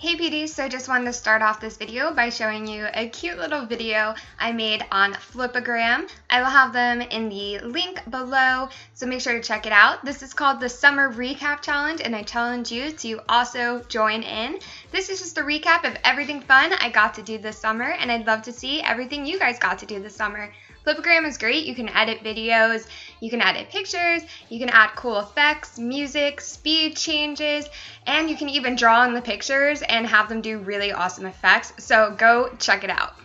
Hey beauties, so I just wanted to start off this video by showing you a cute little video I made on Flipagram. I will have them in the link below, so make sure to check it out. This is called the Summer Recap Challenge, and I challenge you to also join in. This is just a recap of everything fun I got to do this summer, and I'd love to see everything you guys got to do this summer. Flipagram is great. You can edit videos, you can edit pictures, you can add cool effects, music, speed changes, and you can even draw in the pictures and have them do really awesome effects. So go check it out.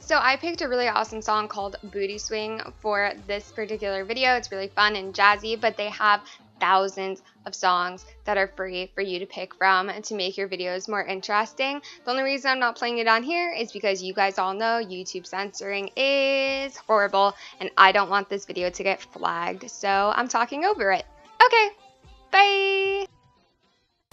So I picked a really awesome song called Booty Swing for this particular video. It's really fun and jazzy, but they have thousands of songs that are free for you to pick from to make your videos more interesting. The only reason I'm not playing it on here is because you guys all know YouTube censoring is horrible and I don't want this video to get flagged, so I'm talking over it. Okay, bye!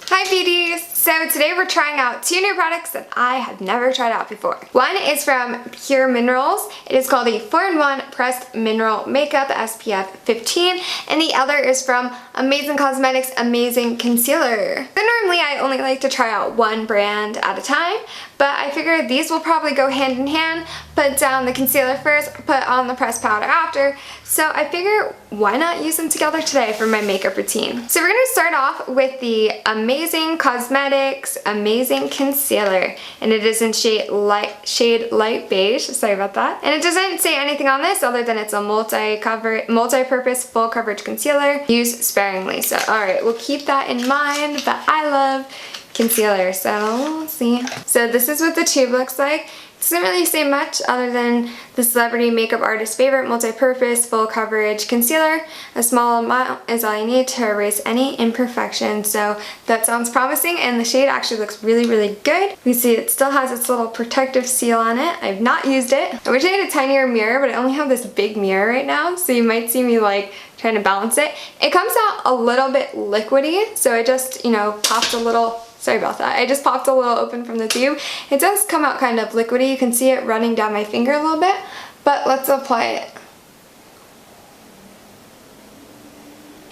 Hi beauties! So today we're trying out two new products that I have never tried out before. One is from Pure Minerals. It is called a 4-in-1 Pressed Mineral Makeup SPF 15, and the other is from Amazing Cosmetics Amazing Concealer. So normally I only like to try out one brand at a time, but I figured these will probably go hand in hand. Put down the concealer first, put on the pressed powder after. So I figure why not use them together today for my makeup routine. So we're going to start off with the Amazing Cosmetics Amazing Concealer, and it is in shade light beige. Sorry about that. And it doesn't say anything on this other than it's a multi-purpose full coverage concealer. Use sparingly. So alright, we'll keep that in mind, but I love concealer, so let's see. So this is what the tube looks like. It doesn't really say much other than the celebrity makeup artist favorite multi-purpose full coverage concealer. A small amount is all you need to erase any imperfections. So that sounds promising, and the shade actually looks really good. You see it still has its little protective seal on it. I've not used it. I wish I had a tinier mirror, but I only have this big mirror right now, so you might see me like trying to balance it. It comes out a little bit liquidy, so I just, popped a little. Sorry about that. I just popped a little open from the tube. It does come out kind of liquidy. You can see it running down my finger a little bit, but let's apply it.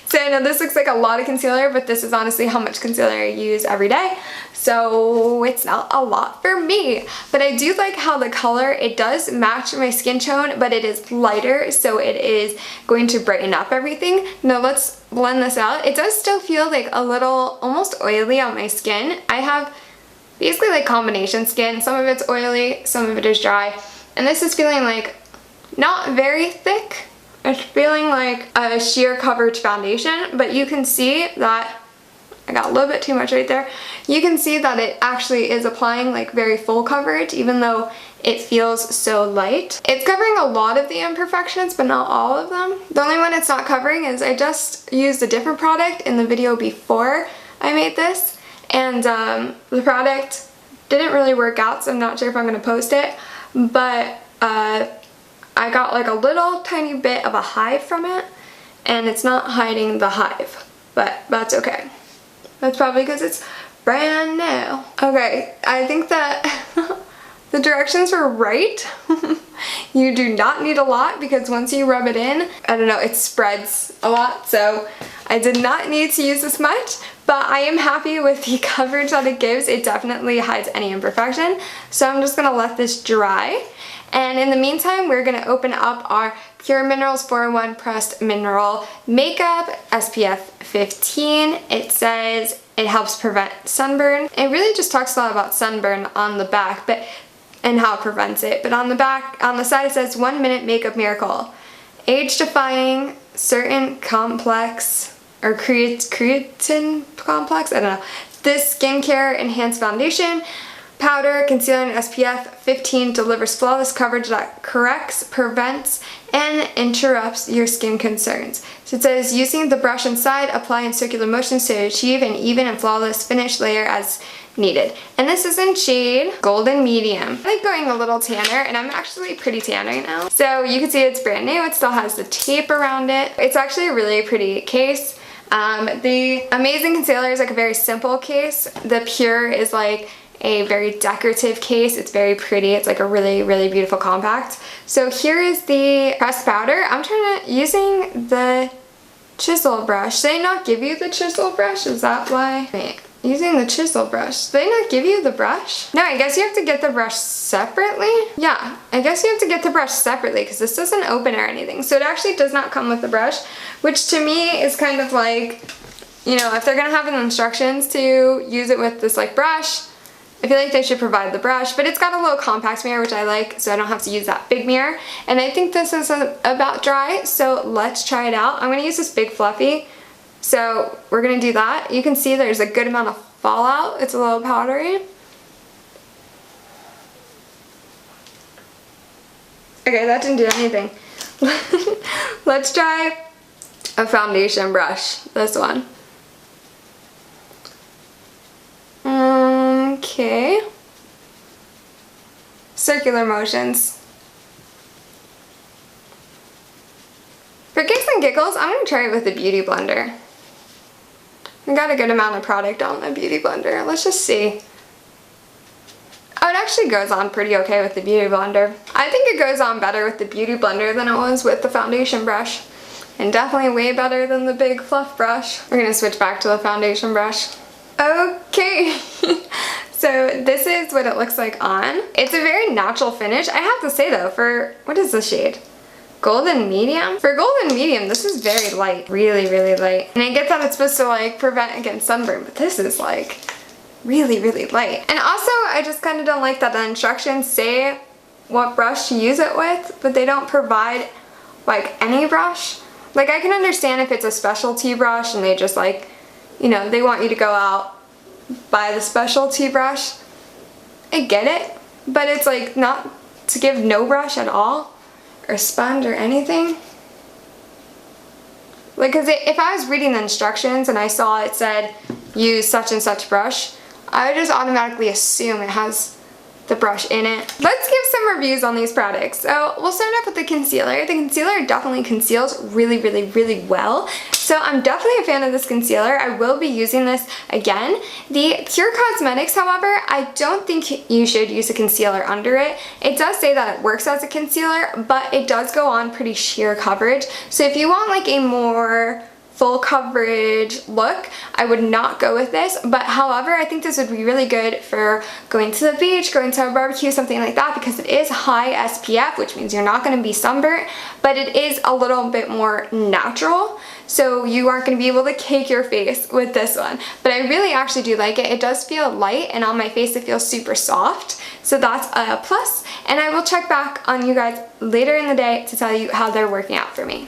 So I know this looks like a lot of concealer, but this is honestly how much concealer I use every day. So it's not a lot for me. But I do like how the color, it does match my skin tone, but it is lighter, so it is going to brighten up everything. Now let's blend this out. It does still feel like a little almost oily on my skin. I have basically like combination skin. Some of it's oily, some of it is dry. And this is feeling like not very thick. It's feeling like a sheer coverage foundation, but you can see that I got a little bit too much right there. You can see that it actually is applying like very full coverage, even though it feels so light. It's covering a lot of the imperfections, but not all of them. The only one it's not covering is I just used a different product in the video before I made this, and the product didn't really work out, so I'm not sure if I'm going to post it, but I got like a little tiny bit of a hive from it, and it's not hiding the hive, but that's okay. That's probably because it's brand new. Okay, I think that the directions were right. You do not need a lot because once you rub it in, I don't know, it spreads a lot, so I did not need to use this much, but I am happy with the coverage that it gives. It definitely hides any imperfection, so I'm just gonna let this dry. And in the meantime, we're going to open up our Pure Minerals 4-in-1 Pressed Mineral Makeup SPF 15. It says it helps prevent sunburn. It really just talks a lot about sunburn on the back, and how it prevents it. But on the back, on the side, it says 1 minute makeup miracle. Age defying, certain complex, or creatine complex, I don't know. This skincare enhanced foundation powder, concealer, and SPF 15 delivers flawless coverage that corrects, prevents, and interrupts your skin concerns. So it says, using the brush inside, apply in circular motions to achieve an even and flawless finish layer as needed. And this is in shade Golden Medium. I like going a little tanner, and I'm actually pretty tan right now. So you can see it's brand new. It still has the tape around it. It's actually a really pretty case. The Amazing Concealer is like a very simple case. The Pure is like a very decorative case. It's very pretty. It's like a really beautiful compact. So here is the pressed powder. I'm using the chisel brush. Did they not give you the chisel brush? Is that why? Wait, using the chisel brush. Did they not give you the brush? No, I guess you have to get the brush separately. Yeah, I guess you have to get the brush separately because this doesn't open or anything. So it actually does not come with the brush, which to me is kind of like, you know, if they're gonna have the instructions to use it with this like brush, I feel like they should provide the brush, but it's got a little compact mirror, which I like, so I don't have to use that big mirror. And I think this is about dry, so let's try it out. I'm gonna use this big fluffy. So we're gonna do that. You can see there's a good amount of fallout. It's a little powdery. Okay, that didn't do anything. Let's try a foundation brush, this one. Okay. Circular motions. For kicks and giggles, I'm gonna try it with the Beauty Blender. I got a good amount of product on the Beauty Blender. Let's just see. Oh, it actually goes on pretty okay with the Beauty Blender. I think it goes on better with the Beauty Blender than it was with the foundation brush. And definitely way better than the big fluff brush. We're gonna switch back to the foundation brush. Okay. So this is what it looks like on. It's a very natural finish. I have to say though, for, what is the shade? Golden medium? For golden medium, this is very light. Really, really light. And I get that it's supposed to like prevent against sunburn, but this is like really, really light. And also, I just kind of don't like that the instructions say what brush to use it with, but they don't provide like any brush. Like I can understand if it's a specialty brush and they just like, you know, they want you to go out, buy the specialty brush. I get it, but it's like not to give no brush at all or sponge or anything. Like, cause if I was reading the instructions and I saw it said use such and such brush, I would just automatically assume it has the brush in it. Let's give some reviews on these products. So we'll start off with the concealer. The concealer definitely conceals really, really, really well. So I'm definitely a fan of this concealer. I will be using this again. The Pure Cosmetics, however, I don't think you should use a concealer under it. It does say that it works as a concealer, but it does go on pretty sheer coverage. So if you want like a more full coverage look, I would not go with this, but however, I think this would be really good for going to the beach, going to a barbecue, something like that, because it is high SPF, which means you're not going to be sunburnt, but it is a little bit more natural, so you aren't going to be able to cake your face with this one. But I really actually do like it. It does feel light, and on my face it feels super soft, so that's a plus, and I will check back on you guys later in the day to tell you how they're working out for me.